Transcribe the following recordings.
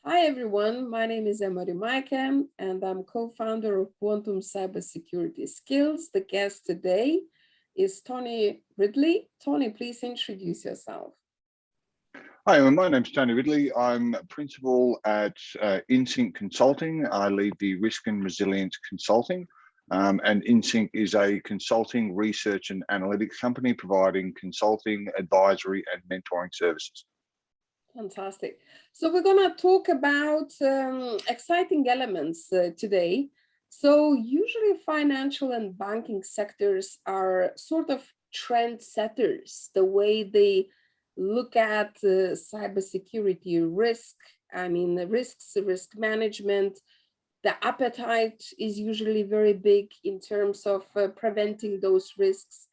Hi everyone, my name is Rimeike and I'm co-founder of Quantum Cybersecurity Skills. The guest today is Tony Ridley. Tony, please introduce yourself. Hi, my name's Tony Ridley. I'm principal at InSync Consulting. I lead the risk and resilience consulting. And InSync is a consulting, research and analytics company providing consulting, advisory and mentoring services. Fantastic. So we're going to talk about exciting elements today. So usually financial and banking sectors are sort of trendsetters, the way they look at cybersecurity risk, the risks, risk management. The appetite is usually very big in terms of preventing those risks,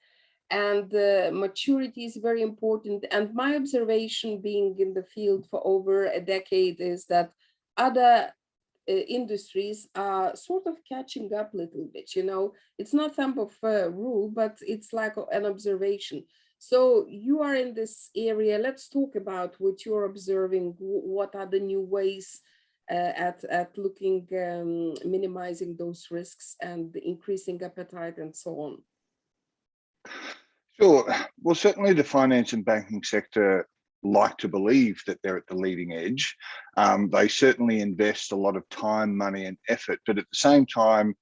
and maturity is very important. And my observation, being in the field for over a decade, is that other industries are sort of catching up a little bit. It's not thumb of rule, but it's like an observation. So you are in this area. Let's talk about what you're observing. What are the new ways at looking, minimizing those risks and increasing appetite and so on? Sure. Well, certainly the finance and banking sector like to believe that they're at the leading edge. They certainly invest a lot of time, money and effort, but at the same time,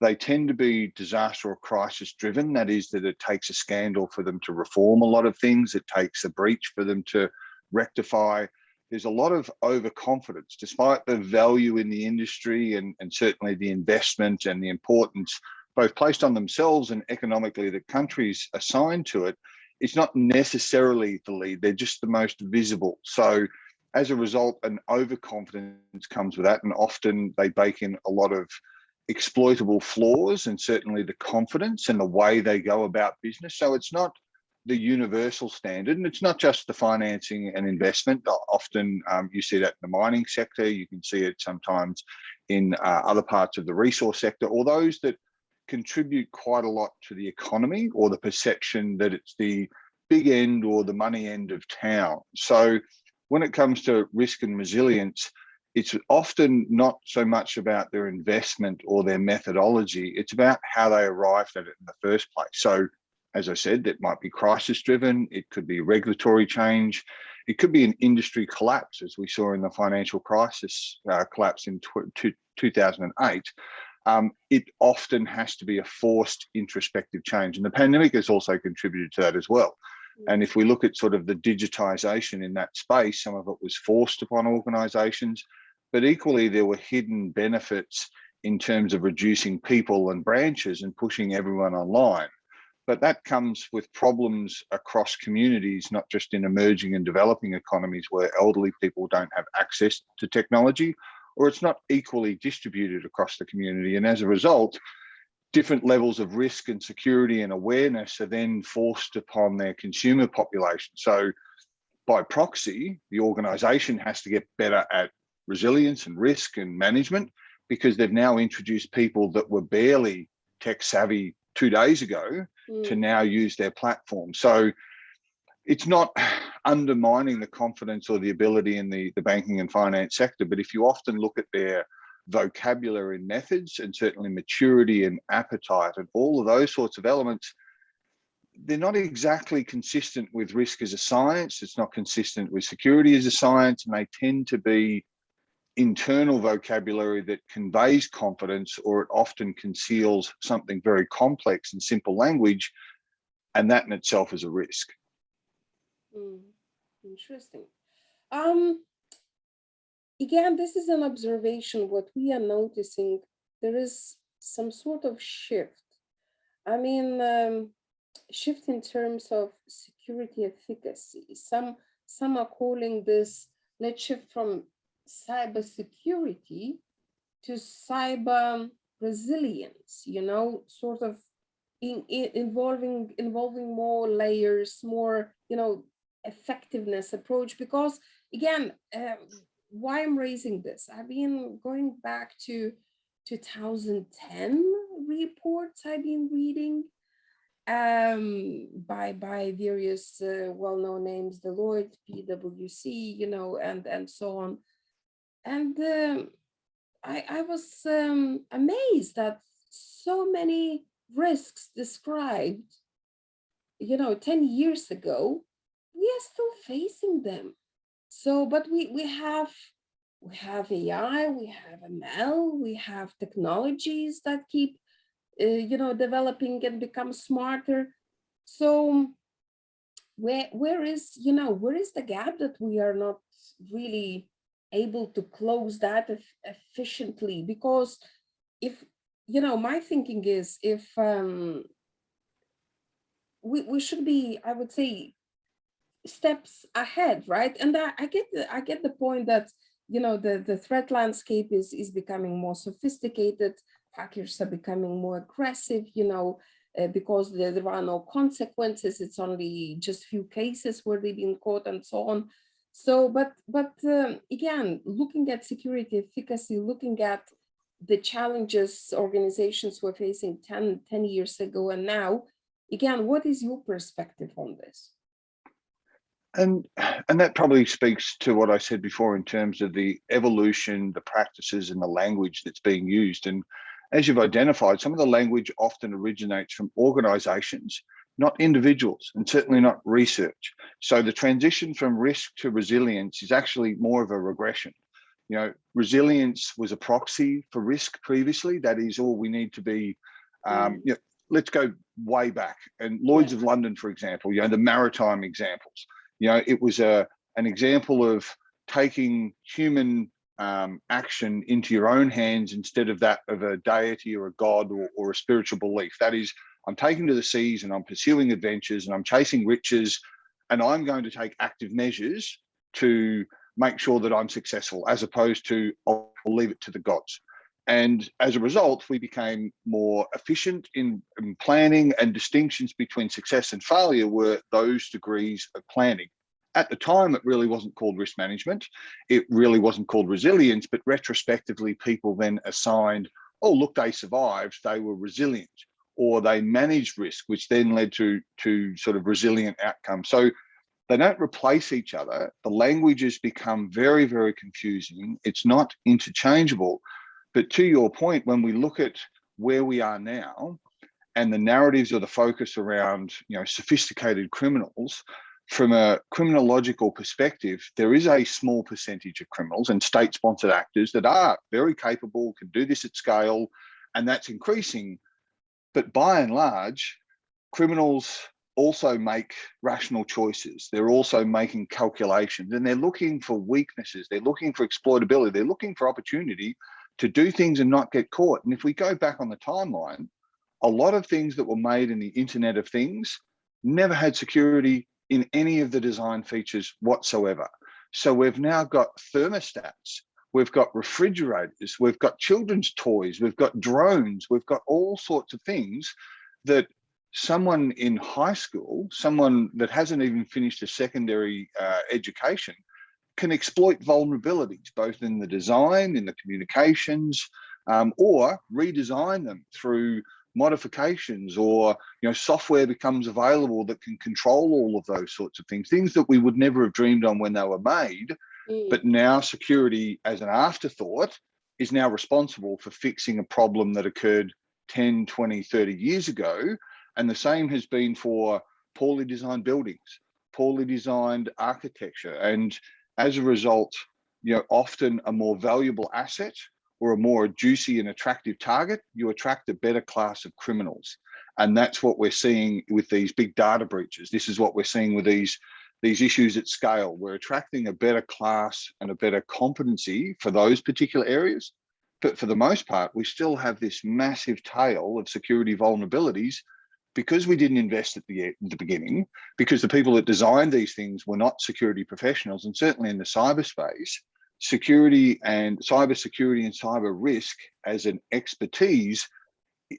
they tend to be disaster or crisis driven. That is, that it takes a scandal for them to reform a lot of things. It takes a breach for them to rectify. There's a lot of overconfidence, despite the value in the industry and certainly the investment and the importance both placed on themselves and economically that countries assign to it. It's not necessarily the lead, they're just the most visible. So as a result, an overconfidence comes with that, and often they bake in a lot of exploitable flaws and certainly the confidence and the way they go about business. So it's not the universal standard, and it's not just the financing and investment. Often you see that in the mining sector, you can see it sometimes in other parts of the resource sector, or those that contribute quite a lot to the economy, or the perception that it's the big end or the money end of town. So when it comes to risk and resilience, it's often not so much about their investment or their methodology, it's about how they arrived at it in the first place. So as I said, that might be crisis driven, it could be regulatory change, it could be an industry collapse, as we saw in the financial crisis collapse in 2008. It often has to be a forced introspective change. And the pandemic has also contributed to that as well. And if we look at sort of the digitization in that space, some of it was forced upon organizations, but equally there were hidden benefits in terms of reducing people and branches and pushing everyone online. But that comes with problems across communities, not just in emerging and developing economies where elderly people don't have access to technology, or it's not equally distributed across the community. And as a result, different levels of risk and security and awareness are then forced upon their consumer population. So by proxy, the organization has to get better at resilience and risk and management, because they've now introduced people that were barely tech savvy 2 days ago to now use their platform. So it's not undermining the confidence or the ability in the banking and finance sector, but if you often look at their vocabulary and methods, and certainly maturity and appetite and all of those sorts of elements, they're not exactly consistent with risk as a science. It's not consistent with security as a science, and they tend to be internal vocabulary that conveys confidence, or it often conceals something very complex in simple language, and that in itself is a risk. Interesting. Again, this is an observation. What we are noticing, there is some sort of shift. Shift in terms of security efficacy. Some are calling this, let's shift from cybersecurity to cyber resilience, sort of involving more layers, more, effectiveness approach. Because again, why I'm raising this, I've been going back to 2010 reports I've been reading by various well-known names, Deloitte, PwC, and so on. And I was amazed that so many risks described, 10 years ago, we are still facing them. So, but we have AI, we have ML, we have technologies that keep, developing and become smarter. So where is the gap that we are not really able to close that efficiently? Because if, my thinking is, if we should be, I would say, steps ahead, right? And I get the point that, the threat landscape is becoming more sophisticated. Hackers are becoming more aggressive, because there are no consequences. It's only just few cases where they've been caught and so on. So, but again, looking at security efficacy, looking at the challenges organizations were facing 10 years ago and now, again, what is your perspective on this? And that probably speaks to what I said before in terms of the evolution, the practices, and the language that's being used. And as you've identified, some of the language often originates from organizations, not individuals, and certainly not research. So the transition from risk to resilience is actually more of a regression. Resilience was a proxy for risk previously. That is all we need to be. Let's go way back. And Lloyd's Yeah. of London, for example, the maritime examples. It was an example of taking human action into your own hands instead of that of a deity or a god or a spiritual belief. That is, I'm taking to the seas and I'm pursuing adventures and I'm chasing riches, and I'm going to take active measures to make sure that I'm successful, as opposed to I'll leave it to the gods. And as a result, we became more efficient in planning, and distinctions between success and failure were those degrees of planning. At the time, it really wasn't called risk management. It really wasn't called resilience, but retrospectively, people then assigned, oh, look, they survived, they were resilient, or they managed risk, which then led to sort of resilient outcomes. So they don't replace each other. The languages become very, very confusing. It's not interchangeable. But to your point, when we look at where we are now and the narratives or the focus around, sophisticated criminals, from a criminological perspective, there is a small percentage of criminals and state-sponsored actors that are very capable, can do this at scale, and that's increasing. But by and large, criminals also make rational choices. They're also making calculations, and they're looking for weaknesses. They're looking for exploitability. They're looking for opportunity to do things and not get caught. And if we go back on the timeline, a lot of things that were made in the Internet of Things never had security in any of the design features whatsoever. So we've now got thermostats, we've got refrigerators, we've got children's toys, we've got drones, we've got all sorts of things that someone in high school, someone that hasn't even finished a secondary education, can exploit vulnerabilities, both in the design, in the communications, or redesign them through modifications, or software becomes available that can control all of those sorts of things that we would never have dreamed on when they were made. But now security, as an afterthought, is now responsible for fixing a problem that occurred 10, 20, 30 years ago. And the same has been for poorly designed buildings, poorly designed architecture. And as a result, often a more valuable asset or a more juicy and attractive target, you attract a better class of criminals. And that's what we're seeing with these big data breaches. This is what we're seeing with these issues at scale. We're attracting a better class and a better competency for those particular areas. But for the most part, we still have this massive tail of security vulnerabilities because we didn't invest at the beginning, because the people that designed these things were not security professionals. And certainly in the cyberspace, security and cybersecurity and cyber risk as an expertise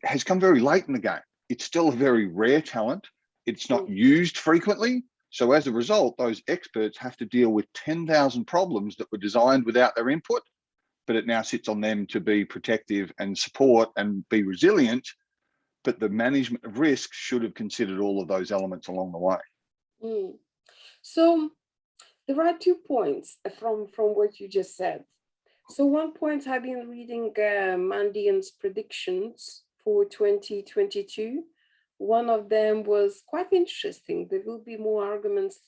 has come very late in the game. It's still a very rare talent. It's not used frequently. So as a result, those experts have to deal with 10,000 problems that were designed without their input, but it now sits on them to be protective and support and be resilient. But the management of risk should have considered all of those elements along the way. So there are 2 points from what you just said. So one point I've been reading Mandian's predictions for 2022. One of them was quite interesting. There will be more arguments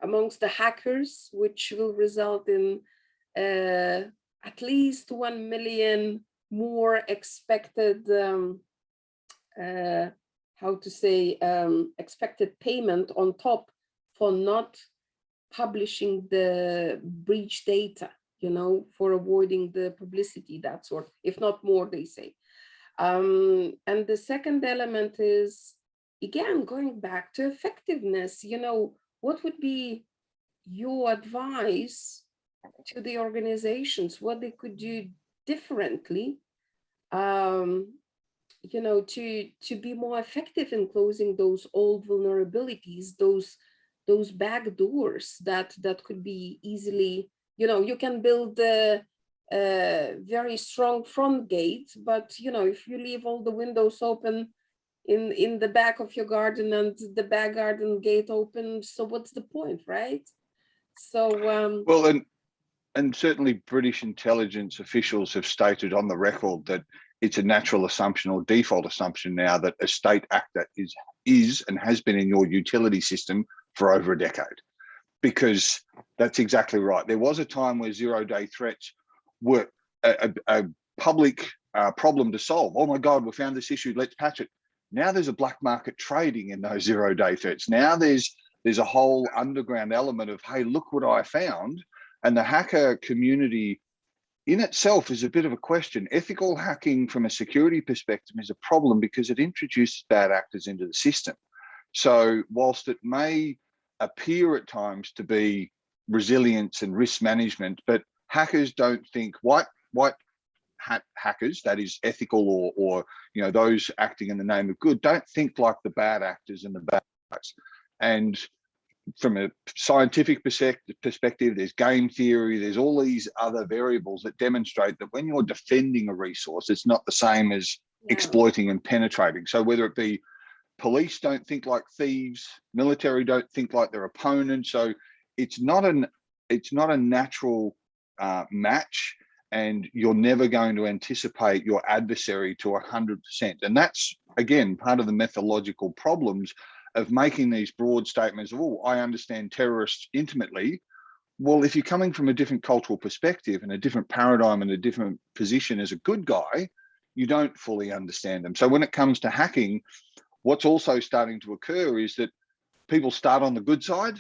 amongst the hackers, which will result in at least 1 million more expected, how to say, expected payment on top for not publishing the breach data, for avoiding the publicity, that sort, if not more, they say. And the second element is, again, going back to effectiveness, what would be your advice to the organizations, what they could do differently, to be more effective in closing those old vulnerabilities, those back doors that could be easily, you can build a very strong front gate, but if you leave all the windows open in the back of your garden and the back garden gate open, so what's the point, right? So Well, and certainly British intelligence officials have stated on the record that it's a natural assumption or default assumption now that a state actor is and has been in your utility system for over a decade, because that's exactly right. There was a time where zero-day threats were a public problem to solve. Oh my God, we found this issue, let's patch it. Now there's a black market trading in those zero-day threats. Now there's a whole underground element of, hey, look what I found. And the hacker community in itself is a bit of a question. Ethical hacking from a security perspective is a problem because it introduces bad actors into the system. So whilst it may appear at times to be resilience and risk management, but hackers don't think white hackers, that is ethical or those acting in the name of good, don't think like the bad actors and the bad guys. And from a scientific perspective, there's game theory, there's all these other variables that demonstrate that when you're defending a resource, it's not the same as exploiting and penetrating. So whether it be police don't think like thieves, military don't think like their opponents. So it's not a natural match, and you're never going to anticipate your adversary to 100%. And that's, again, part of the methodological problems of making these broad statements of, oh, I understand terrorists intimately. Well, if you're coming from a different cultural perspective and a different paradigm and a different position as a good guy, you don't fully understand them. So when it comes to hacking, what's also starting to occur is that people start on the good side,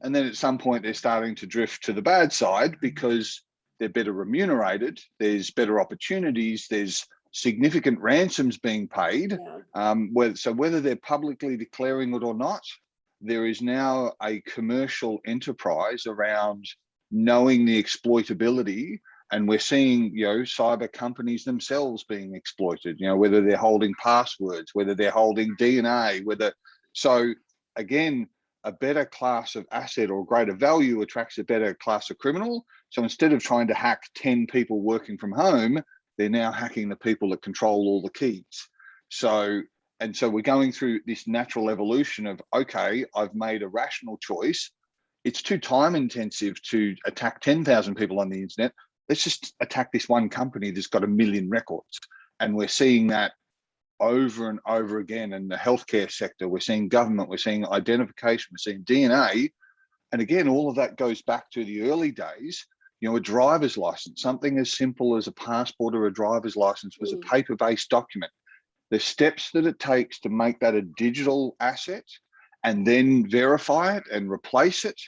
and then at some point they're starting to drift to the bad side because they're better remunerated, there's better opportunities, there's significant ransoms being paid. Whether they're publicly declaring it or not, there is now a commercial enterprise around knowing the exploitability, and we're seeing cyber companies themselves being exploited, whether they're holding passwords, whether they're holding DNA, so again, a better class of asset or greater value attracts a better class of criminal. So instead of trying to hack 10 people working from home, they're now hacking the people that control all the keys. So we're going through this natural evolution of, okay, I've made a rational choice. It's too time intensive to attack 10,000 people on the internet. Let's just attack this one company that's got 1 million records. And we're seeing that over and over again in the healthcare sector. We're seeing government, we're seeing identification, we're seeing DNA. And again, all of that goes back to the early days. A driver's license, something as simple as a passport or a driver's license, was a paper-based document. The steps that it takes to make that a digital asset and then verify it and replace it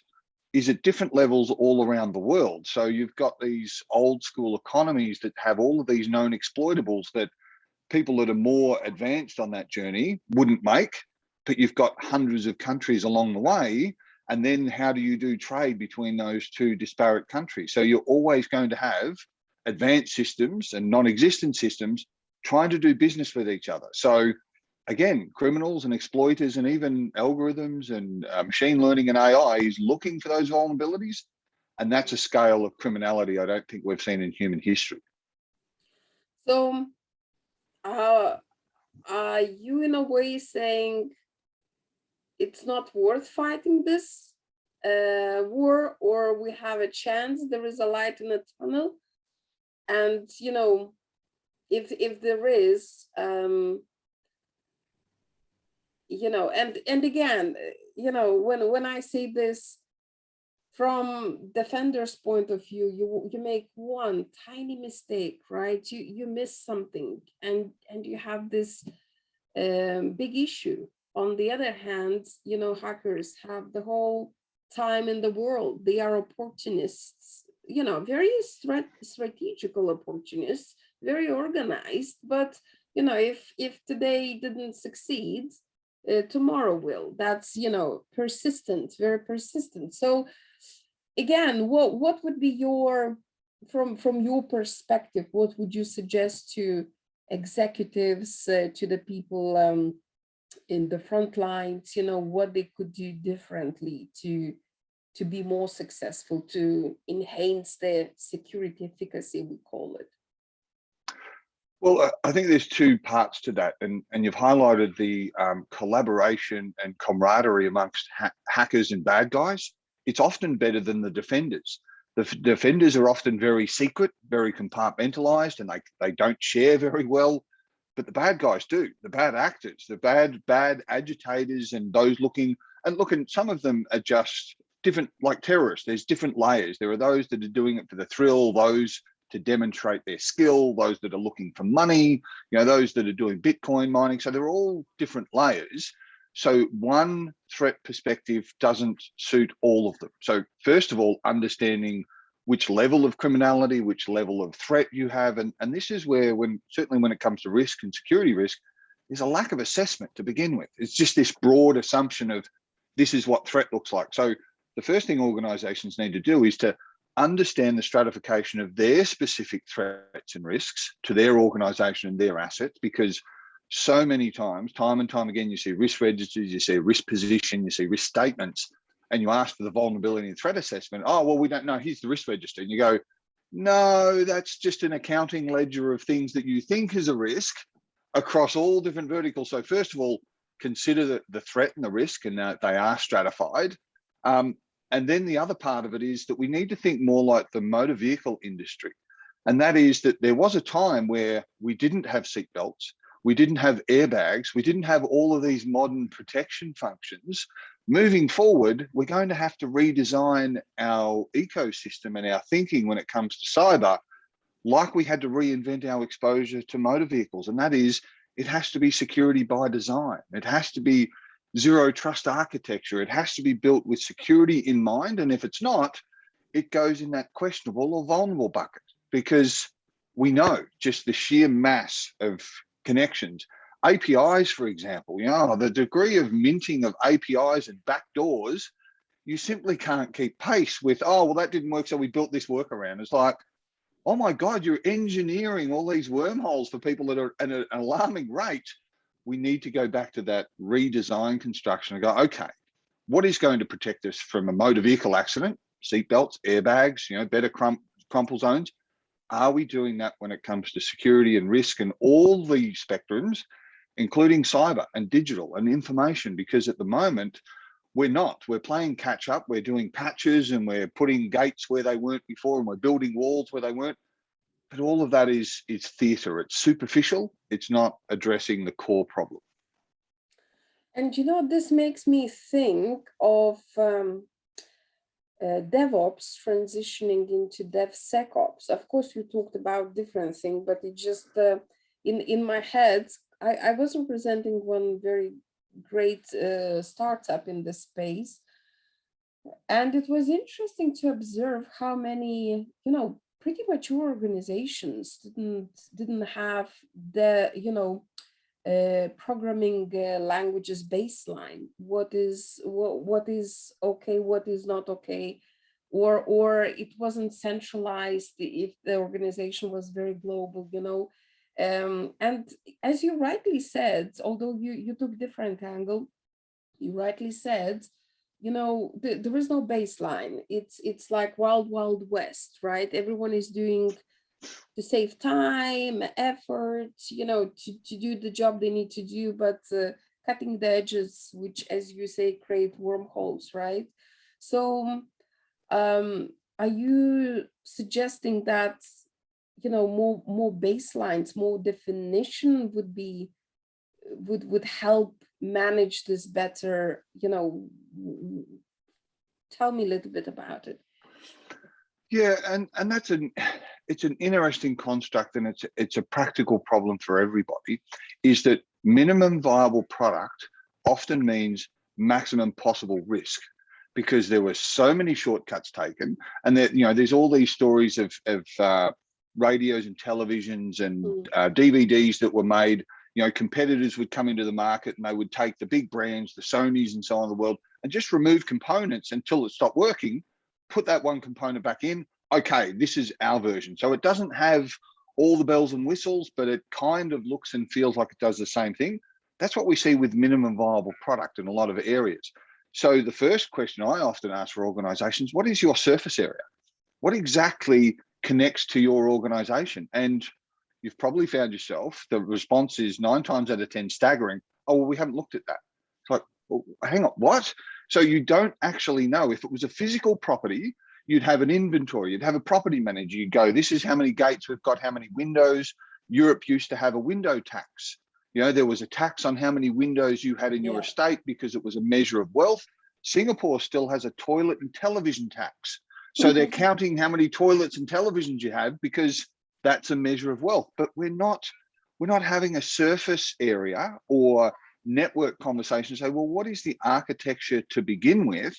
is at different levels all around the world. So you've got these old school economies that have all of these known exploitables that people that are more advanced on that journey wouldn't make, but you've got hundreds of countries along the way. And then how do you do trade between those two disparate countries? So you're always going to have advanced systems and non-existent systems trying to do business with each other. So again, criminals and exploiters and even algorithms and machine learning and AI is looking for those vulnerabilities. And that's a scale of criminality I don't think we've seen in human history. So are you in a way saying it's not worth fighting this war, or we have a chance, there is a light in the tunnel? And, you know, if there is, you know, and again, you know, when I say this from defender's point of view, you make one tiny mistake, right? You miss something, and you have this big issue. On the other hand, you know, hackers have the whole time in the world. They are opportunists, you know, very strategical opportunists, very organized. But you know, if today didn't succeed, tomorrow will. That's, you know, persistent, very persistent. So again, what would be your, from your perspective, what would you suggest to executives, to the people in the front lines, you know, what they could do differently to be more successful, to enhance their security efficacy, we call it? Well, I think there's two parts to that, and you've highlighted the collaboration and camaraderie amongst hackers and bad guys. It's often better than the defenders. The defenders are often very secret, very compartmentalized, and they don't share very well. But the bad guys do. The bad actors, the bad agitators, and those looking, and some of them are just different, like terrorists. There's different layers. There are those that are doing it for the thrill, those to demonstrate their skill, those that are looking for money, you know, those that are doing Bitcoin mining. So they're all different layers. So one threat perspective doesn't suit all of them. So first of all, understanding which level of criminality, which level of threat you have. And this is where, certainly when it comes to risk and security risk, there's a lack of assessment to begin with. It's just this broad assumption of this is what threat looks like. So the first thing organizations need to do is to understand the stratification of their specific threats and risks to their organization and their assets, because so many times, time and time again, you see risk registers, you see risk position, you see risk statements, and you ask for the vulnerability and threat assessment. Oh, well, we don't know. Here's the risk register. And you go, no, that's just an accounting ledger of things that you think is a risk across all different verticals. So first of all, consider the threat and the risk, and they are stratified. And then the other part of it is that we need to think more like the motor vehicle industry. And that is that there was a time where we didn't have seatbelts, we didn't have airbags, we didn't have all of these modern protection functions. Moving forward, we're going to have to redesign our ecosystem and our thinking when it comes to cyber, like we had to reinvent our exposure to motor vehicles. And that is, it has to be security by design. It has to be zero trust architecture. It has to be built with security in mind. And if it's not, it goes in that questionable or vulnerable bucket, because we know just the sheer mass of connections. APIs, for example, you know, the degree of minting of APIs and backdoors, you simply can't keep pace with, oh, well, that didn't work, so we built this workaround. It's like, oh my God, you're engineering all these wormholes for people that are at an alarming rate. We need to go back to that redesign construction and go, okay, what is going to protect us from a motor vehicle accident? Seatbelts, airbags, you know, better crumple zones. Are we doing that when it comes to security and risk and all the spectrums, including cyber and digital and information? Because at the moment, we're not. We're playing catch up. We're doing patches and we're putting gates where they weren't before, and we're building walls where they weren't. But all of that is theatre. It's superficial. It's not addressing the core problem. And you know, this makes me think of DevOps transitioning into DevSecOps. Of course, you talked about different things, but it just in my head, I was representing one very great startup in this space, and it was interesting to observe how many, you know, pretty mature organizations didn't have the, you know, programming languages baseline. What is okay, what is not okay, or it wasn't centralized if the organization was very global, you know. And as you rightly said, although you took different angle, you rightly said, you know, there is no baseline. It's like wild west, right? Everyone is doing to save time, effort, you know, to do the job they need to do, but cutting the edges, which, as you say, create wormholes, right? So are you suggesting that more baselines, more definition would help manage this better. Tell me a little bit about it. Yeah, and it's an interesting construct, and it's a practical problem for everybody, is that minimum viable product often means maximum possible risk, because there were so many shortcuts taken, and that there's all these stories of radios and televisions and DVDs that were made. Competitors would come into the market and they would take the big brands, the Sonys and so on in the world, and just remove components until it stopped working, put that one component back in. Okay, this is our version. So it doesn't have all the bells and whistles, but it kind of looks and feels like it does the same thing. That's what we see with minimum viable product in a lot of areas. So the first question I often ask for organizations, what is your surface area? What exactly connects to your organization? And you've probably found yourself, the response is 9 times out of 10 staggering. Oh, well, we haven't looked at that. It's like, well, hang on, what? So you don't actually know. If it was a physical property, you'd have an inventory, you'd have a property manager, you'd go, this is how many gates we've got, how many windows. Europe used to have a window tax. There was a tax on how many windows you had in your estate because it was a measure of wealth. Singapore still has a toilet and television tax. So they're counting how many toilets and televisions you have because that's a measure of wealth. But we're not having a surface area or network conversation. Say, well, what is the architecture to begin with?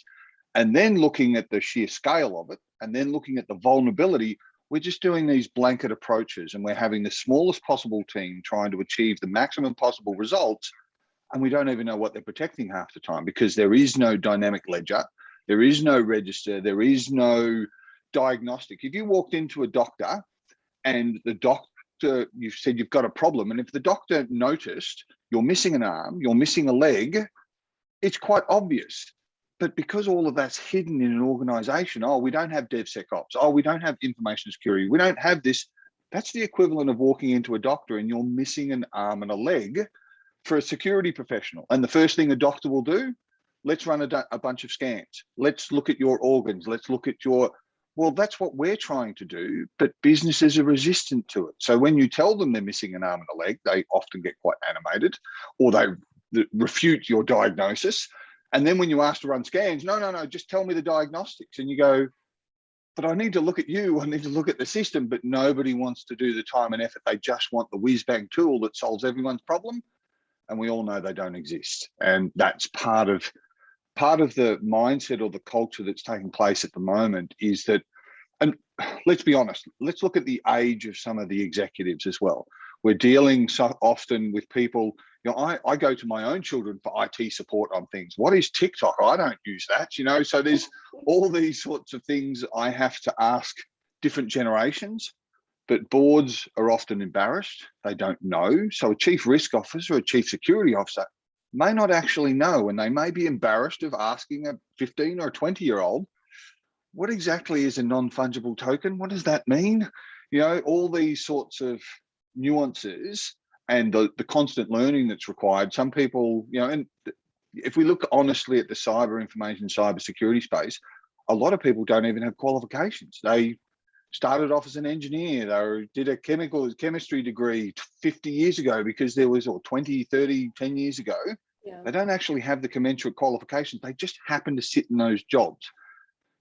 And then looking at the sheer scale of it, and then looking at the vulnerability. We're just doing these blanket approaches, and we're having the smallest possible team trying to achieve the maximum possible results. And we don't even know what they're protecting half the time, because there is no dynamic ledger, there is no register, there is no diagnostic. If you walked into a doctor and the doctor, you've said you've got a problem, and if the doctor noticed you're missing an arm, you're missing a leg, it's quite obvious. But because all of that's hidden in an organization, oh, we don't have DevSecOps, oh, we don't have information security, we don't have this. That's the equivalent of walking into a doctor and you're missing an arm and a leg for a security professional. And the first thing a doctor will do, let's run a bunch of scans. Let's look at your organs. Let's look at your, well, that's what we're trying to do, but businesses are resistant to it. So when you tell them they're missing an arm and a leg, they often get quite animated, or they refute your diagnosis. And then when you ask to run scans, no, just tell me the diagnostics. And you go, but I need to look at you, I need to look at the system, but nobody wants to do the time and effort. They just want the whiz-bang tool that solves everyone's problem. And we all know they don't exist. And that's part of the mindset or the culture that's taking place at the moment, is that, and let's be honest, let's look at the age of some of the executives as well. We're dealing so often with people, I go to my own children for IT support on things. What is TikTok? I don't use that, so there's all these sorts of things I have to ask different generations, but boards are often embarrassed. They don't know. So a chief risk officer or a chief security officer may not actually know, and they may be embarrassed of asking a 15 or a 20-year-old, what exactly is a non-fungible token? What does that mean? All these sorts of nuances and the constant learning that's required. Some people, and if we look honestly at the cyber information, cybersecurity space, a lot of people don't even have qualifications. They started off as an engineer, they did a chemistry degree 50 years ago because there was, or 20, 30, 10 years ago. Yeah. They don't actually have the commensurate qualifications. They just happen to sit in those jobs.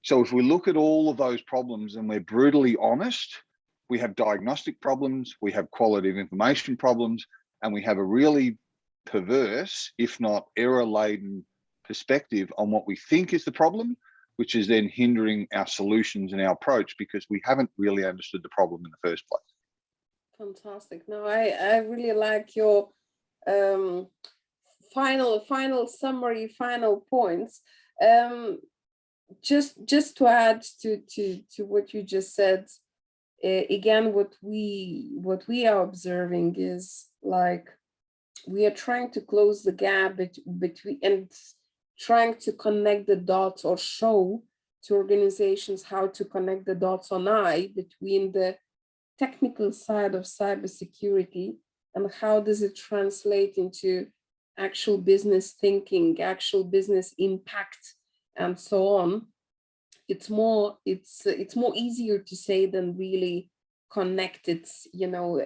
So if we look at all of those problems and we're brutally honest, we have diagnostic problems, we have quality of information problems, and we have a really perverse, if not error-laden perspective on what we think is the problem, which is then hindering our solutions and our approach because we haven't really understood the problem in the first place. Fantastic. No, I really like your final summary, final points. Just to add to what you just said, again, what we are observing is, like, we are trying to close the gap between and trying to connect the dots, or show to organizations how to connect the dots on between the technical side of cybersecurity and how does it translate into actual business thinking, actual business impact, and so on. It's more easier to say than really connected, you know,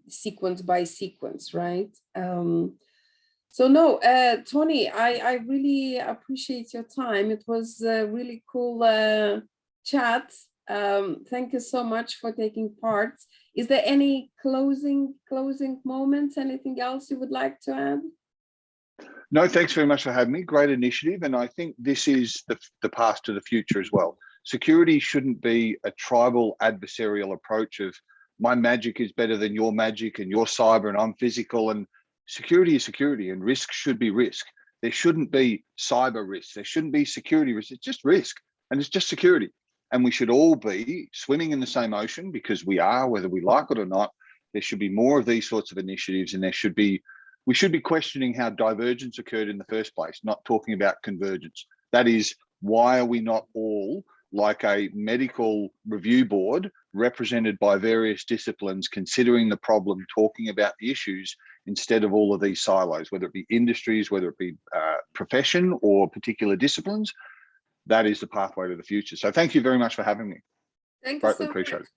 sequence by sequence, right? So no, Tony, I really appreciate your time. It was a really cool chat. Thank you so much for taking part. Is there any closing moments? Anything else you would like to add? No, thanks very much for having me. Great initiative. And I think this is the path to the future as well. Security shouldn't be a tribal adversarial approach of my magic is better than your magic and your cyber and I'm physical. And security is security and risk should be risk. There shouldn't be cyber risk. There shouldn't be security risk. It's just risk and it's just security. And we should all be swimming in the same ocean because we are, whether we like it or not. There should be more of these sorts of initiatives and we should be questioning how divergence occurred in the first place, not talking about convergence. That is, why are we not all like a medical review board represented by various disciplines, considering the problem, talking about the issues, instead of all of these silos, whether it be industries, whether it be profession or particular disciplines? That is the pathway to the future. So thank you very much for having me. Thank you Greatly so appreciate much. it.